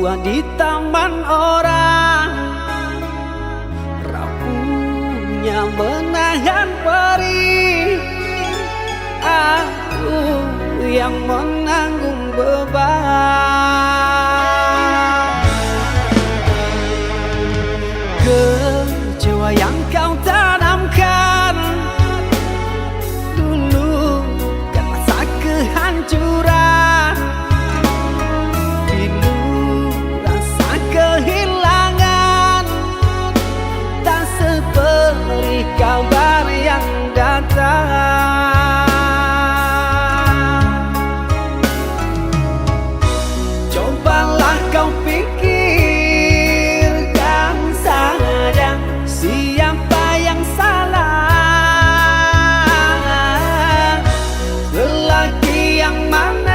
tua di taman orang, rapuhnya menahan perih. Aku yang menanggung beban. Kecewa yang kau tanamkan dulu kan masa kehancuran. Pilu rasa kehilangan, tak seperti kabar yang datang. Cobalah kau pikirkan saja siapa yang salah, lelaki yang mana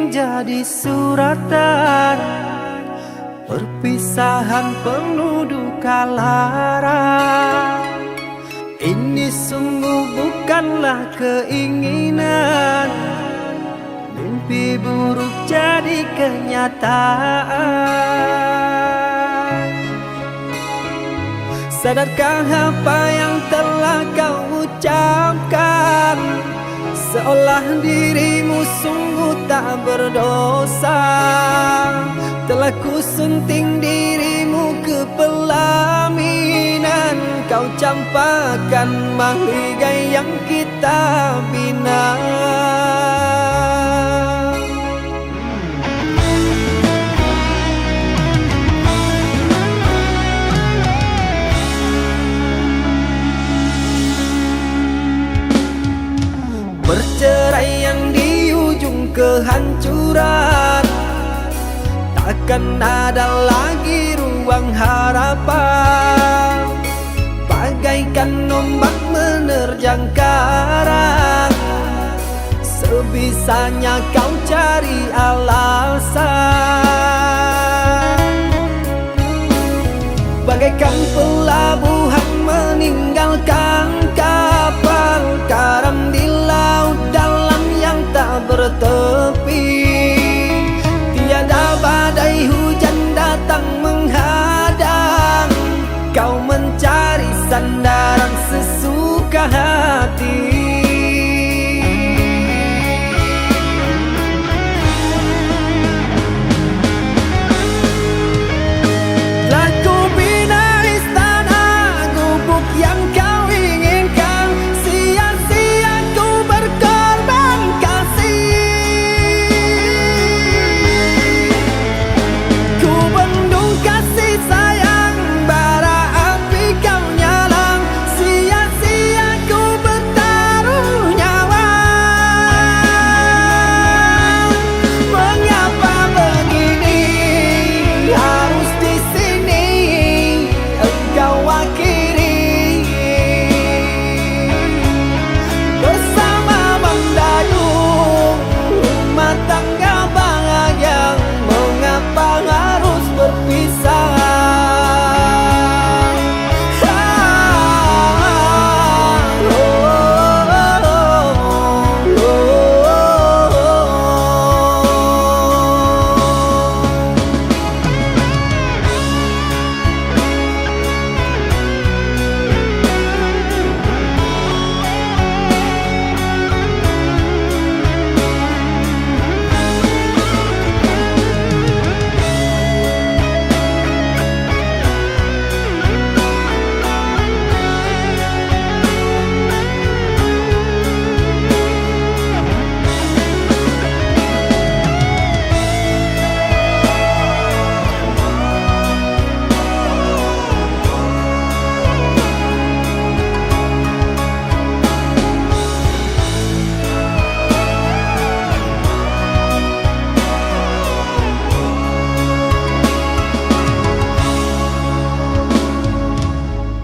menjadi suratan, perpisahan penuh duka lara. Ini sungguh bukanlah keinginan, mimpi buruk jadi kenyataan. Sadarkah apa yang telah kau ucapkan? Seolah dirimu sungguh tak berdosa. Telah ku sunting dirimu ke pelaminan, kau campakkan mahligai yang kita bina. Perceraian di ujung kehancuran, takkan ada lagi ruang harapan. Bagaikan ombak menerjang karang, sebisanya kau cari alasan. Bagaikan pelabuhan meninggalkan kapal karam di laut dalam yang tak bertepi. Tiada badai hujan datang menghadang, kau mencari sandaran sesuka hati.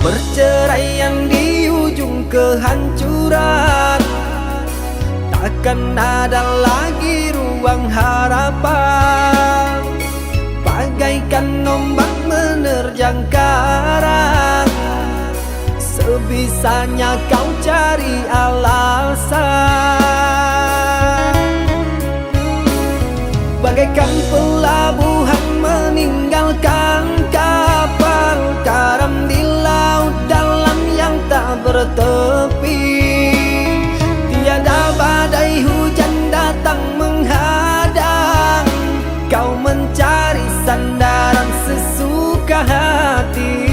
Perceraian di ujung kehancuran, takkan ada lagi ruang harapan. Bagaikan ombak menerjang karang, sebisanya kau cari alasan. Bagaikan pelabuhan meninggalkan kapal karam di laut dalam yang tak bertepi. Tiada badai hujan datang menghadang, kau mencari sandaran sesuka hati.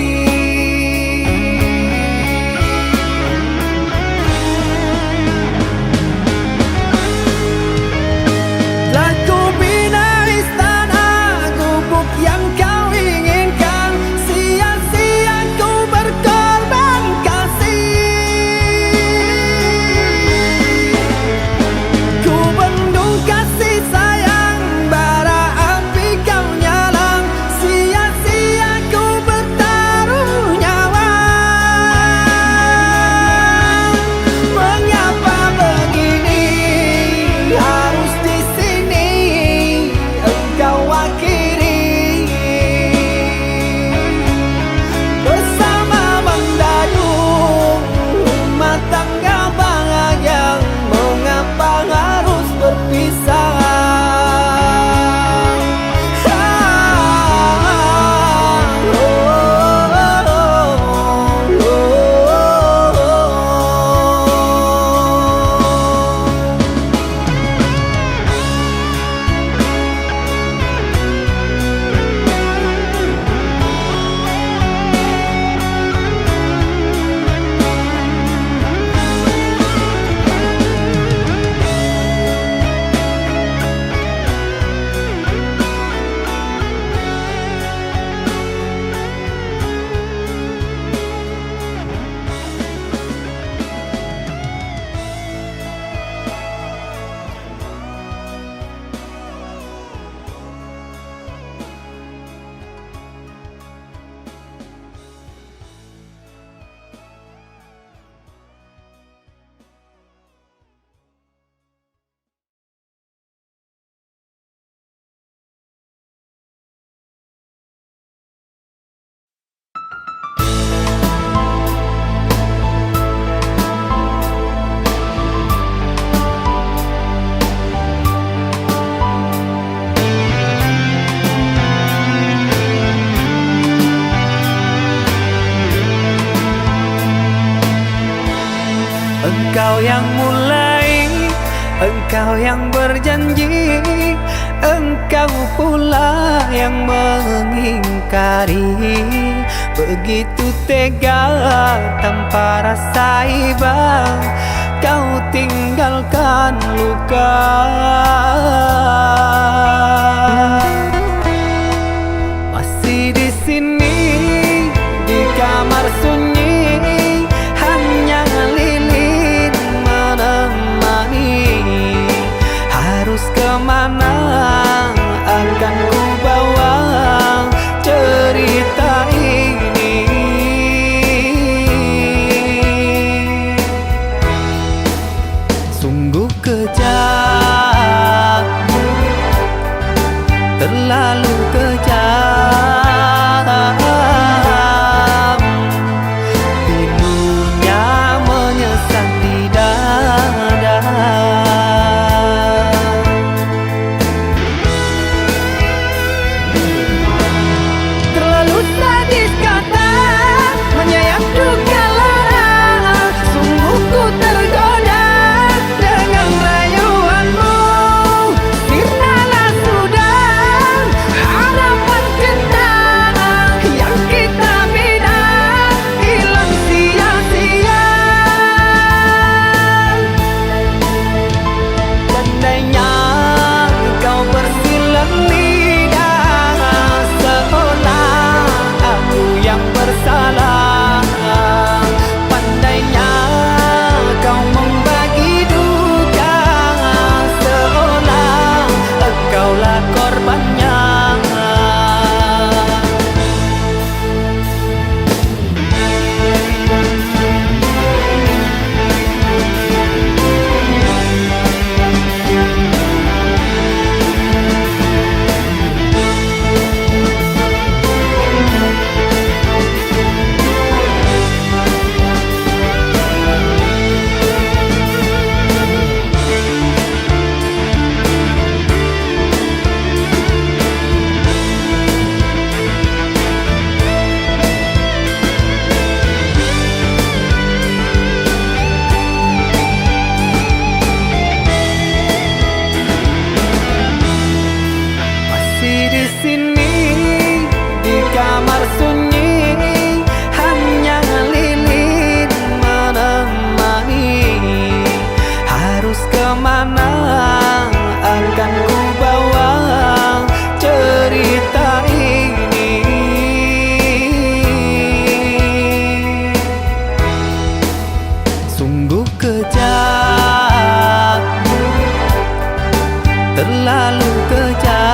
Kau yang berjanji, engkau pula yang mengingkari. Begitu tega tanpa rasa iba, kau tinggalkan luka. Masih di sini, di kamar sunyi, hanya lilin menemani. Harus kemana akan ku bawa cerita ini? Sungguh kejam, terlalu kejam. Pilunya menyesat di dada. Terlalu sadis kata menyayat duka lara. Sungguh ku tergoda dengan rayuanmu. Sirnalah sudah harapan cinta yang kita bina, hilang sia-sia. Andainya kau bersilang lidah, seolah aku yang bersalah. Pandainya kau membagi duka, seolah engkaulah korbannya. Masih di sini, di kamar sunyi, hanya lilin menemani. Harus kemana akan ku bawa cerita ini? Sungguh kejam, terlalu kejam.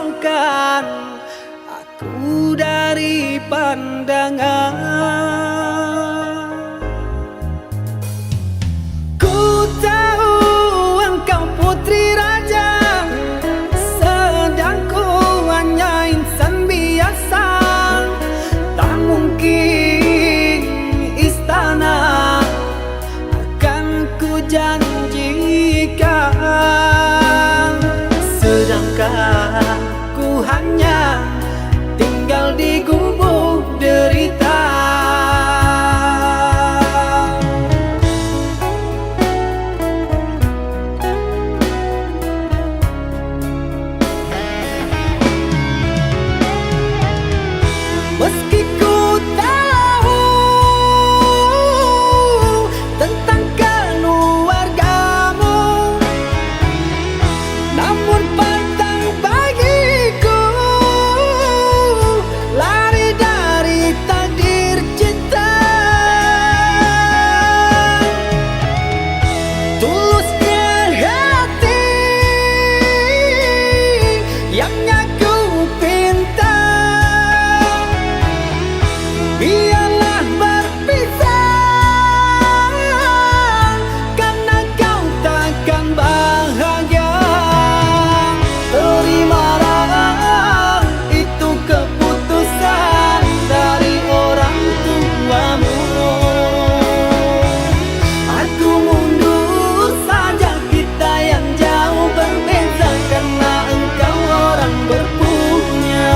jauhkan aku dari pandangan. Ku tahu engkau putri raja, sedang ku hanya insan biasa. Tak mungkin istana akan ku janjikan, sedangkan ku hanya tinggal di gubuk derita. Meski ku tahu tentang keluargamu, namun pantang bagiku lari dari takdir cinta. Tulusnya hati yang aku pinta, biarlah berpisah karena kau takkan bahagia. Terimalah itu keputusan dari orang tuamu. Aku mundur saja, kita yang jauh berbeza karena engkau orang berpunya.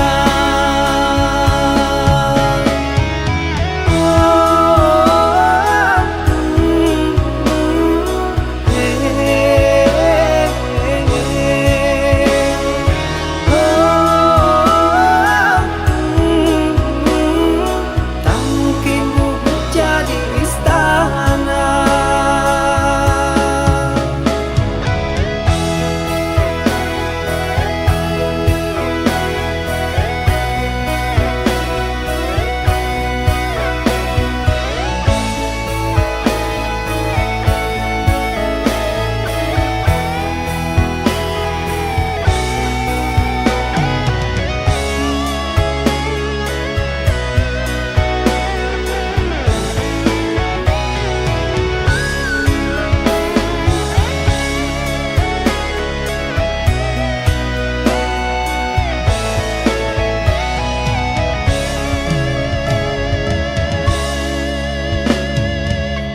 Tak mungkin bubuk jadi istana.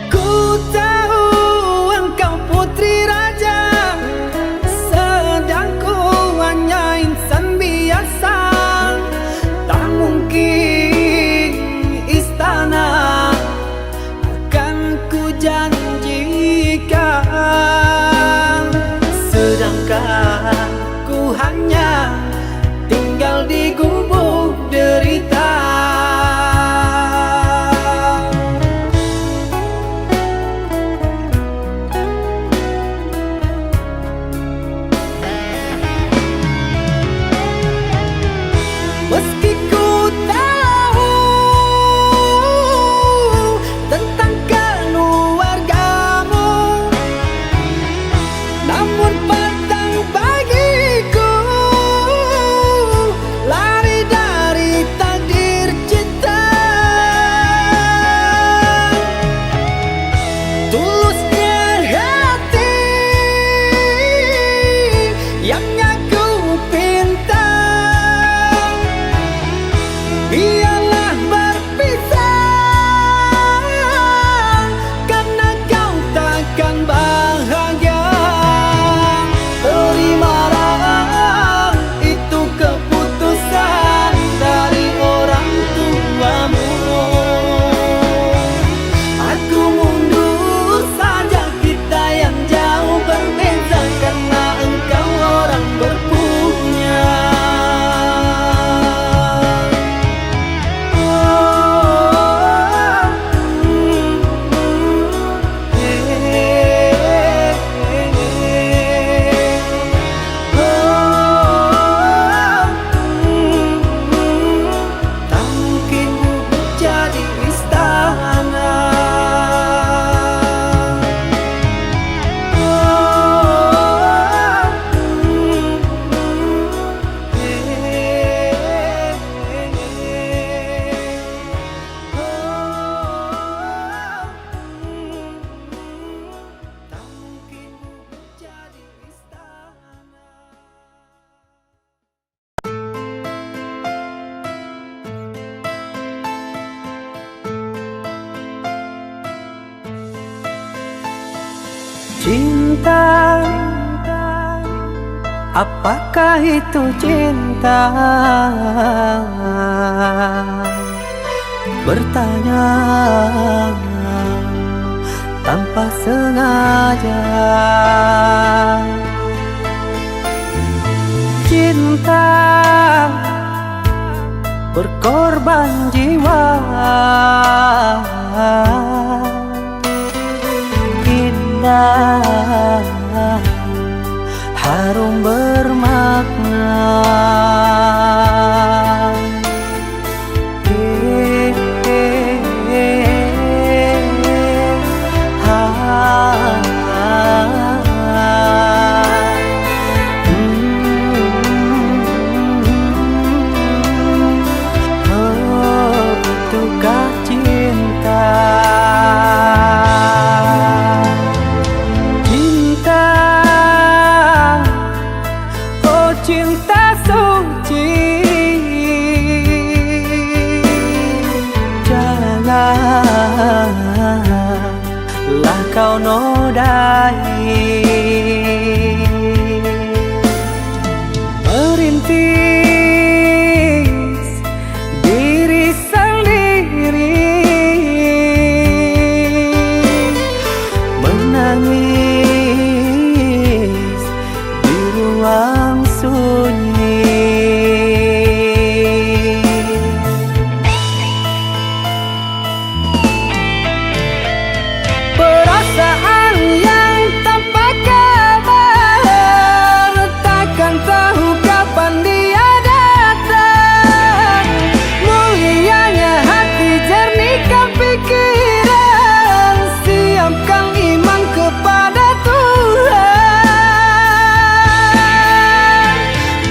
Ku tahu engkau putri raja, sedang ku hanya insan biasa. Tak mungkin istana akan ku janjikan, sedangkan ku hanya tinggal di gubuk derita. Meski ku tahu tentang keluargamu, namun pantang bagiku lari dari takdir cinta. Tulusnya hati yang aku pinta, biarlah berpisah karena kau takkan bahagia. Terimalah itu keputusan dari orang tuamu. Aku mundur saja, kita yang jauh berbeza karena engkau orang cinta, apakah itu cinta? Bertanya tanpa sengaja. Cinta berkorban jiwa, indah, harum bermakna. Itukah cinta? Cinta, oh cinta suci, janganlah kau nodai. Merintis diri sendiri, menangis di ruang sunyi. Perasaan yang tanpa kabar, takkan tahu kapan dia datang. Mulianya hati, jernihkan pikiran, siapkan iman kepada Tuhan.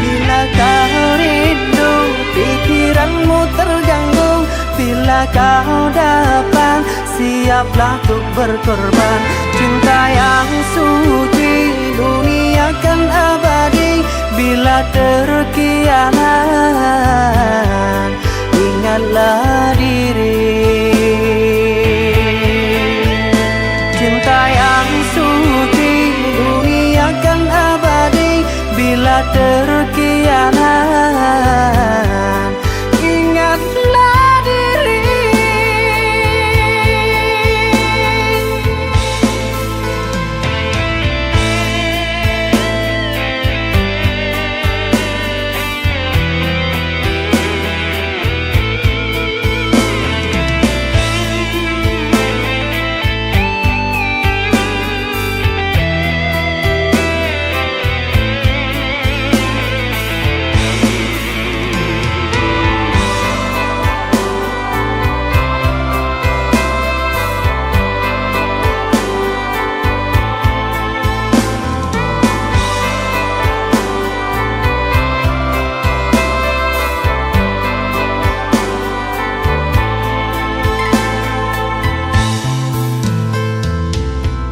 Bila kau rindu, pikiranmu terganggu, bila kau datang, siaplah untuk berkorban. Cinta yang suci, dunia kan abadi. Bila terkianan, ingatlah diri. Cinta yang suci, dunia kan abadi. Bila terkianan, ingatlah diri.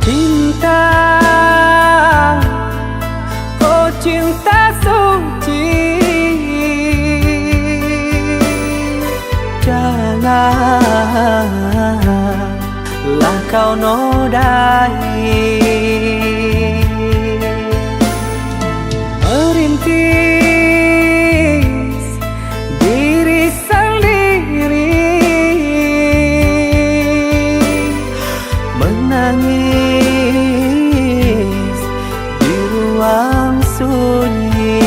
Cinta, oh cinta suci, janganlah kau nodai. Merintis diri sendiri, menangis di ruang sunyi.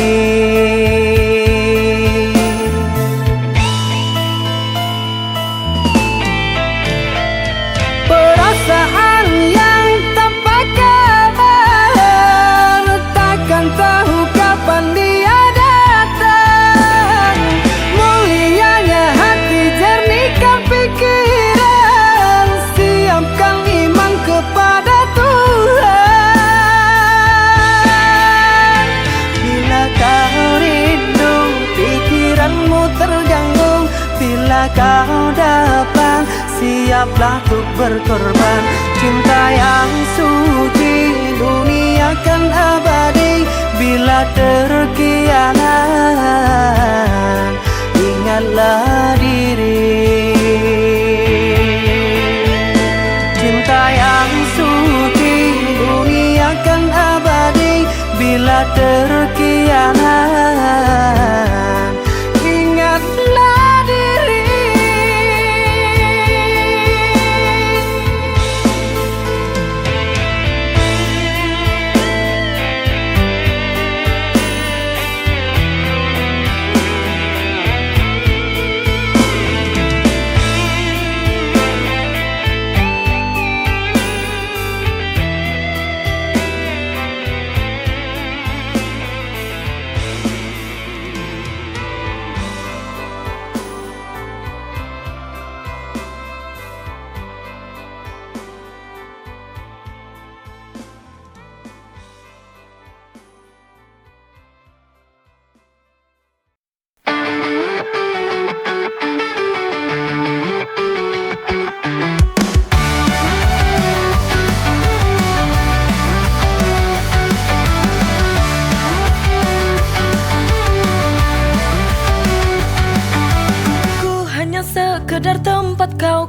Perasaan yang tanpa kabar, takkan tahu kapan dia datang. Mulianya hati, jernihkan pikiran, siapkan iman kepada Tuhan. Bila kau rindu, pikiranmu terganggu, bila kau datang, siaplah untuk berkorban. Cinta yang suci, dunia kan abadi. Bila terkianan, ingatlah diri. Cinta yang suci, dunia kan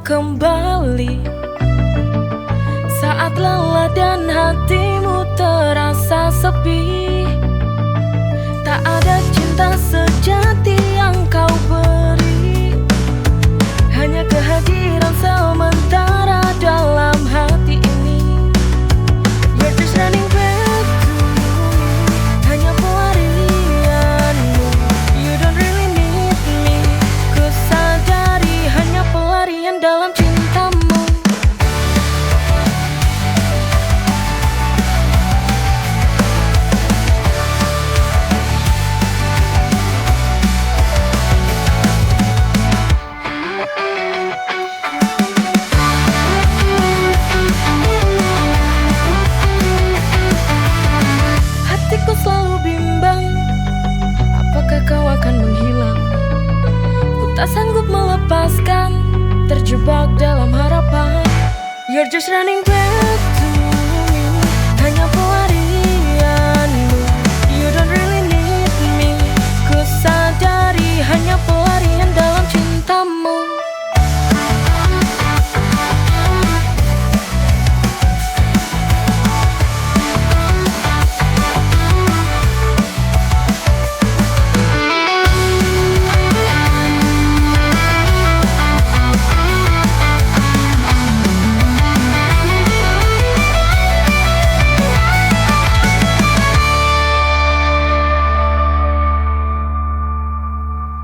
kembali saat lelah dan hatimu terasa sepi. Tak ada cinta sejati yang kau beri, hanya kehadiran sementara dalam hati ini. You're just running back to me, hanya pelarianmu. You don't really need me, ku sadari hanya pelarian dalam cintamu. Hatiku selalu bimbang, apakah kau akan menghilang? Ku tak sanggup melepaskan, terjebak dalam harapan. You're just running back to me, hanya pelarianmu. You don't really need me, ku sadari hanya pelarian dalam cintamu.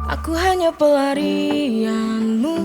Aku hanya pelarianmu.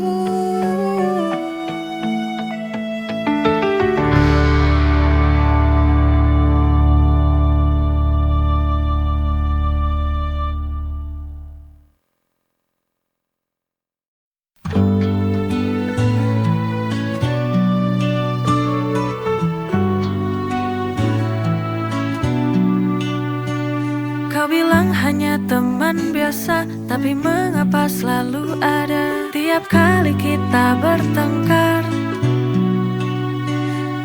Kau bilang hanya teman biasa, tapi mengapa selalu ada tiap kali kita bertengkar?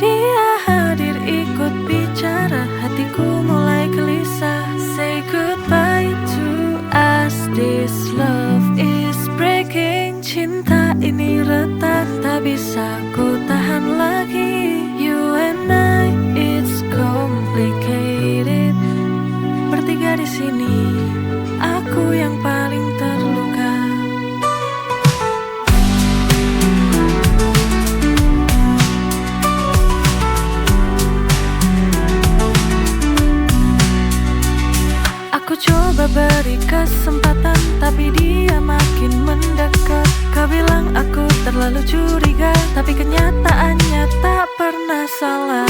Dia hadir ikut bicara, hatiku mulai gelisah. Say goodbye to us, this love is breaking. Cinta ini retak, tak bisa ku tahan lagi. You and I, it's complicated. Bertiga di sini, aku yang paling terluka. Aku coba beri kesempatan, tapi dia makin mendekat. Kau bilang aku terlalu curiga, tapi kenyataannya tak pernah salah.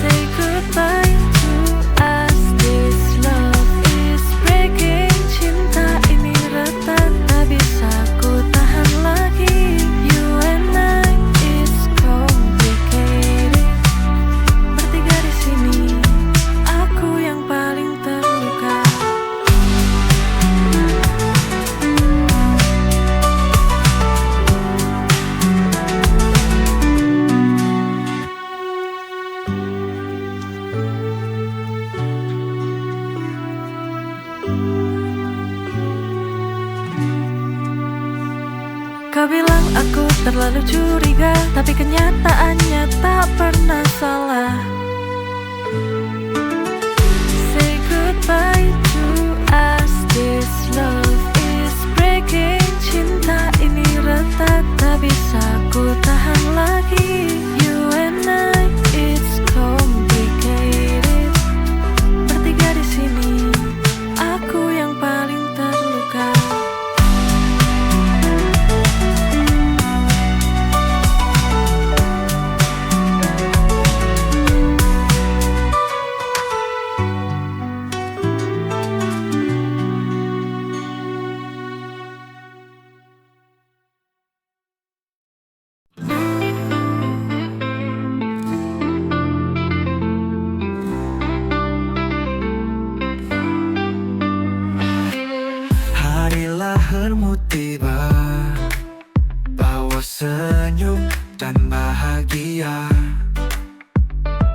Say goodbye to us, this love is breaking. Cinta ini retak, tak bisa ku tahan lagi. You and I, it's complicated. Bertiga di sini, aku yang paling terluka. Kau bilang aku terlalu curiga, tapi kenyataannya tak pernah salah. Say goodbye to us, this love is breaking. Cinta ini retak, tak bisa ku tahan lagi. You and I, it's complicated. Bertiga di sini, aku yang paling terluka. Hari lahirmu tiba, bawa senyum dan bahagia.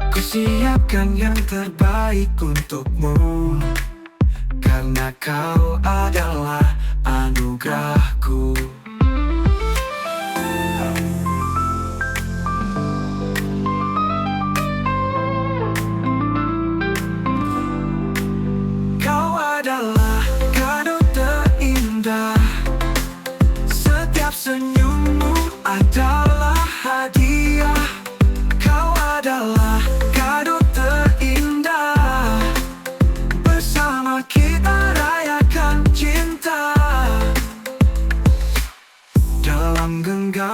Ku siapkan yang terbaik untukmu, karena kau adalah anugerahku.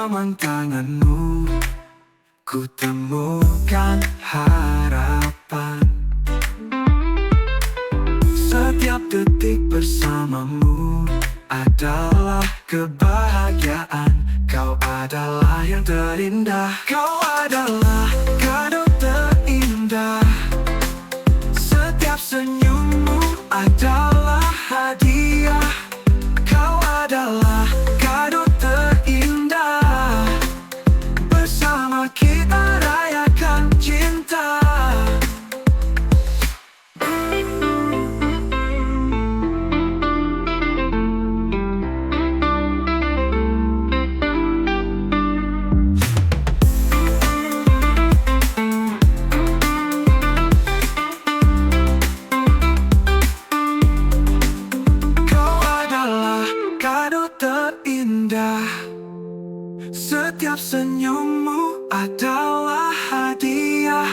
genggaman tanganmu, ku temukan harapan. Setiap detik bersamamu adalah kebahagiaan. Kau adalah yang terindah, kau adalah kado terindah. Setiap senyummu adalah hadiah. Kau adalah kado terindah. Bersama kita rayakan cinta. Terindah, setiap senyummu adalah hadiah.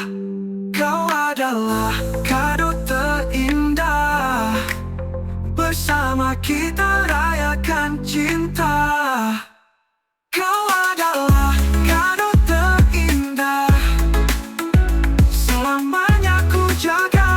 Kau adalah kado terindah. Bersama kita rayakan cinta. Kau adalah kado terindah. Selamanya ku jaga.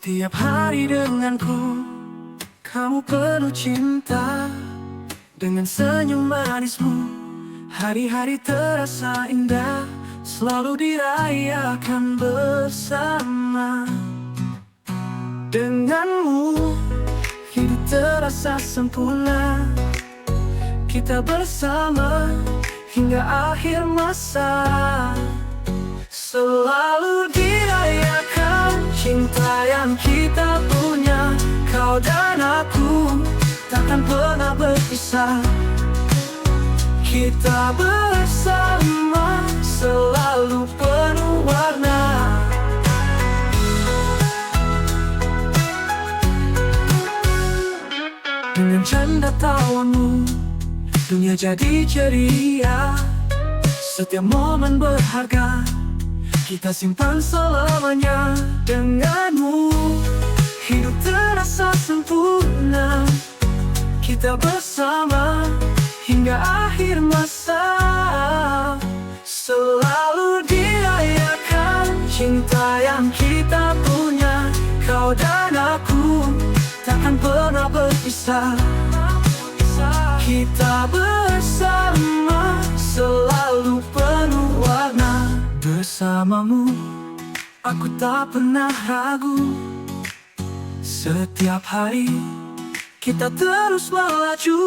Setiap hari denganku, kamu penuh cinta. Dengan senyum manismu, hari-hari terasa indah. Selalu dirayakan bersama. Denganmu, hidup terasa sempurna. Kita bersama hingga akhir masa. Selalu dirayakan cinta yang kita punya. Kau dan aku takkan pernah berpisah. Kita bersama selalu penuh warna. Dengan canda tawamu, dunia jadi ceria. Setiap momen berharga kita simpan selamanya. Denganmu, hidup terasa sempurna. Kita bersama hingga akhir masa. Selalu dirayakan cinta yang kita punya. Kau dan aku takkan pernah berpisah. Kita bersama selalu penuh warna. Bersamamu, aku tak pernah ragu. Setiap hari, kita terus melaju.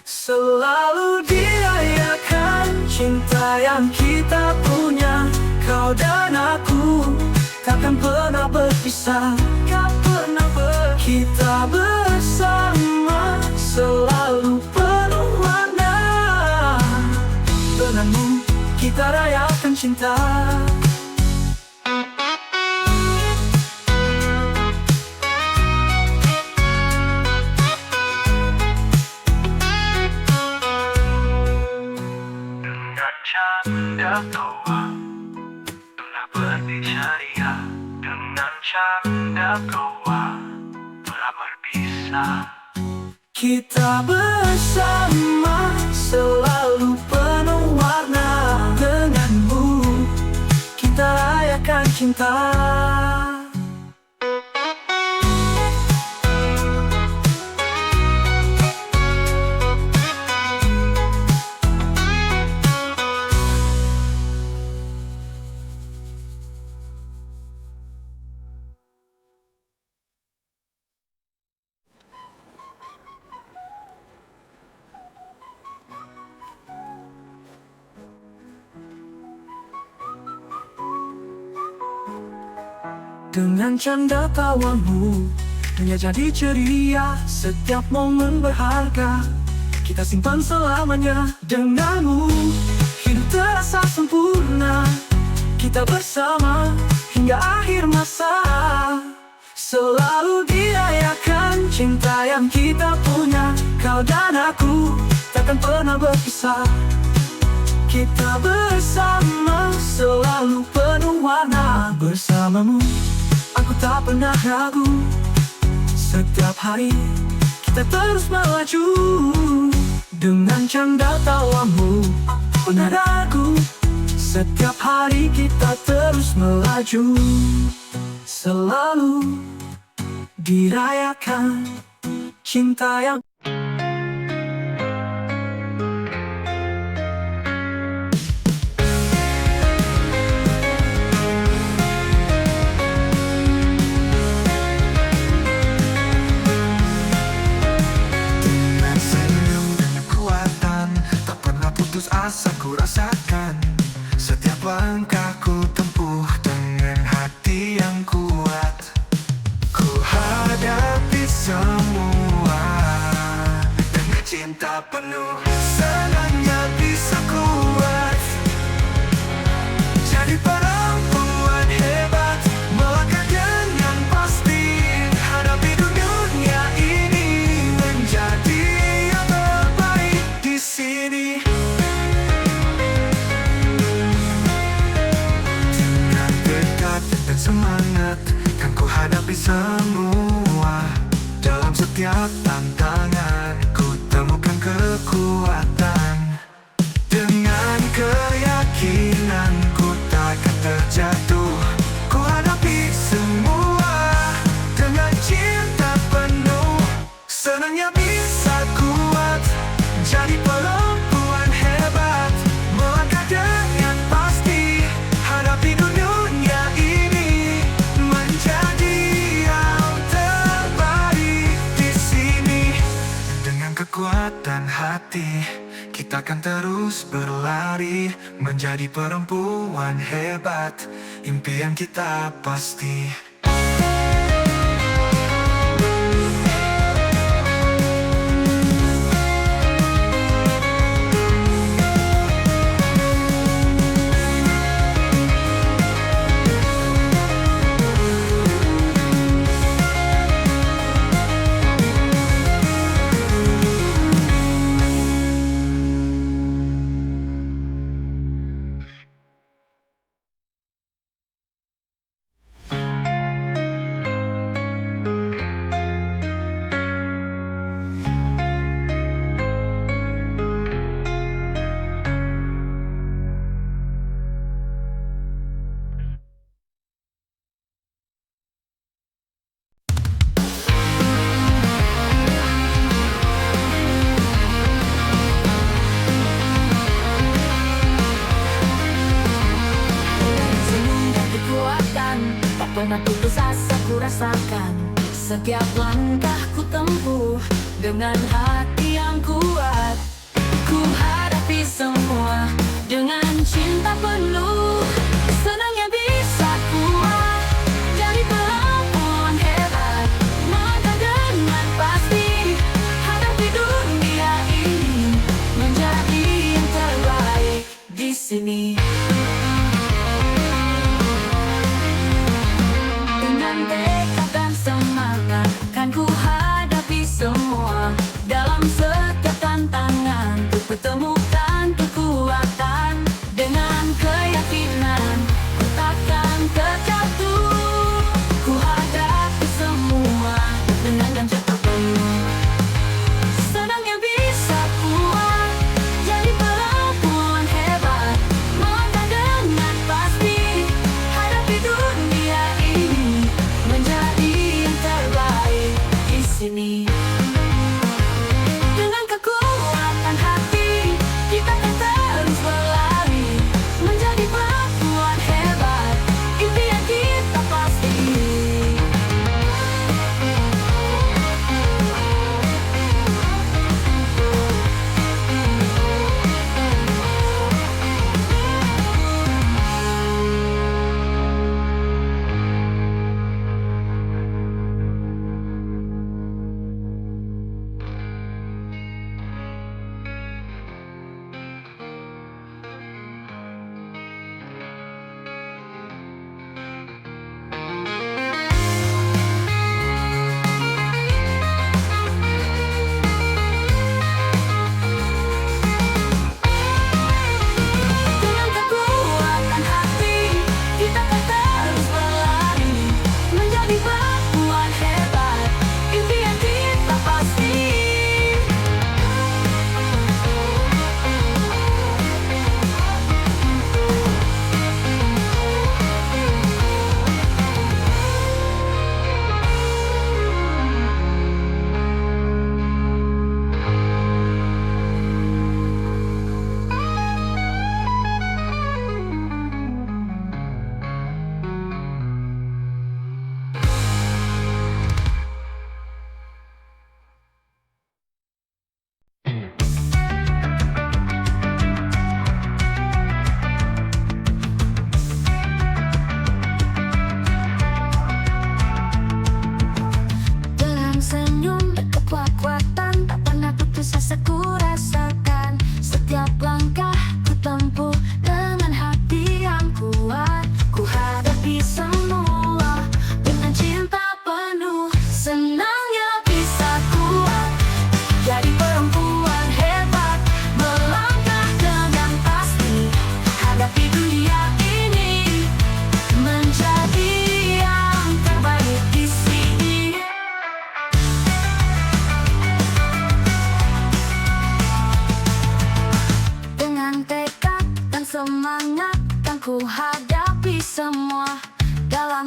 Selalu dirayakan cinta yang kita punya. Kau dan aku takkan pernah berpisah. Kita bersama selalu penuh warna. Denganmu, kita rayakan cinta. Dengan canda tawa telah berdisyaria. Dengan canda tawa telah berpisah. Kita bersama selalu penuh warna. Denganmu, kita rayakan cinta. Dengan canda tawamu, dunia jadi ceria. Setiap momen berharga kita simpan selamanya. Denganmu, hidup terasa sempurna. kita bersama hingga akhir masa. Selalu dirayakan cinta yang kita punya. Kau dan aku takkan pernah berpisah. Kita bersama selalu penuh warna. Bersamamu aku tak pernah ragu. Setiap hari kita terus melaju. Dengan canda tawamu pernah ragu. Setiap hari kita terus melaju. Selalu dirayakan cinta yang dengan senyum, dengan kuatan, tak pernah putus asa ku rasakan. Setiap langkahku tempuh dengan hati yang kuat. Ku hadapi semua dengan cinta penuh. Senangnya bisa kuat jadi perempuan hebat, melangkah dengan pasti, hadapi dunia ini, menjadi yang terbaik di sini. Dengan tekad dan semangat kan ku hadapi semua. Dalam setiap tantangan ku temukan kekuatan. Dengan keyakinan ku takkan terjatuh. Ku hadapi semua dengan cinta penuh. Senangnya bisa kuat jadi perempuan hebat, melangkah dengan pasti, hadapi dunia ini, menjadi yang terbaik di sini. Dengan kekuatan hati kita akan terus berlari, menjadi perempuan hebat, impian kita pasti. Pernah putus asa ku rasakan. Setiap langkahku tempuh dengan hati yang kuat. Ku hadapi semua dengan cinta penuh. Senangnya bisa kuat jadi perempuan hebat, melangkah dengan pasti, hadapi dunia ini, menjadi yang terbaik di sini. Tekad dan semangat kan ku hadapi semua. Dalam setiap tantangan ku pertemukan kekuatan. Dengan keyakinan ku takkan terjatuh. Ku hadapi semua dengan cinta penuh. Senangnya bisa kuat jadi perempuan hebat, melangkah dengan pasti, hadapi dunia ini, menjadi yang terbaik di sini. Dengan kekuatan hati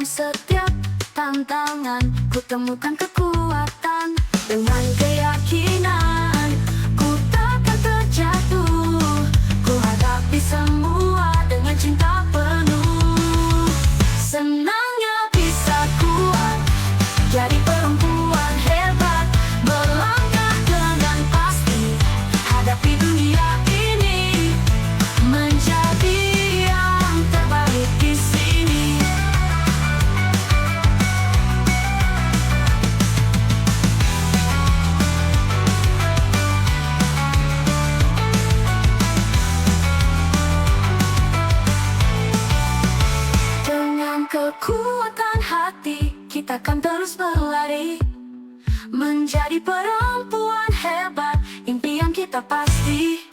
Dalam setiap tantangan ku temukan kekuatan. Dengan keyakinan ku takkan terjatuh. Ku hadapi semua dengan cinta penuh. Senangnya bisa kuat jadi perempuan hebat, melangkah dengan pasti hadapi dunia ini, menjadi yang terbaik di sini. Dengan kekuatan hati kita akan terus berlari, menjadi perempuan hebat, impian kita pasti.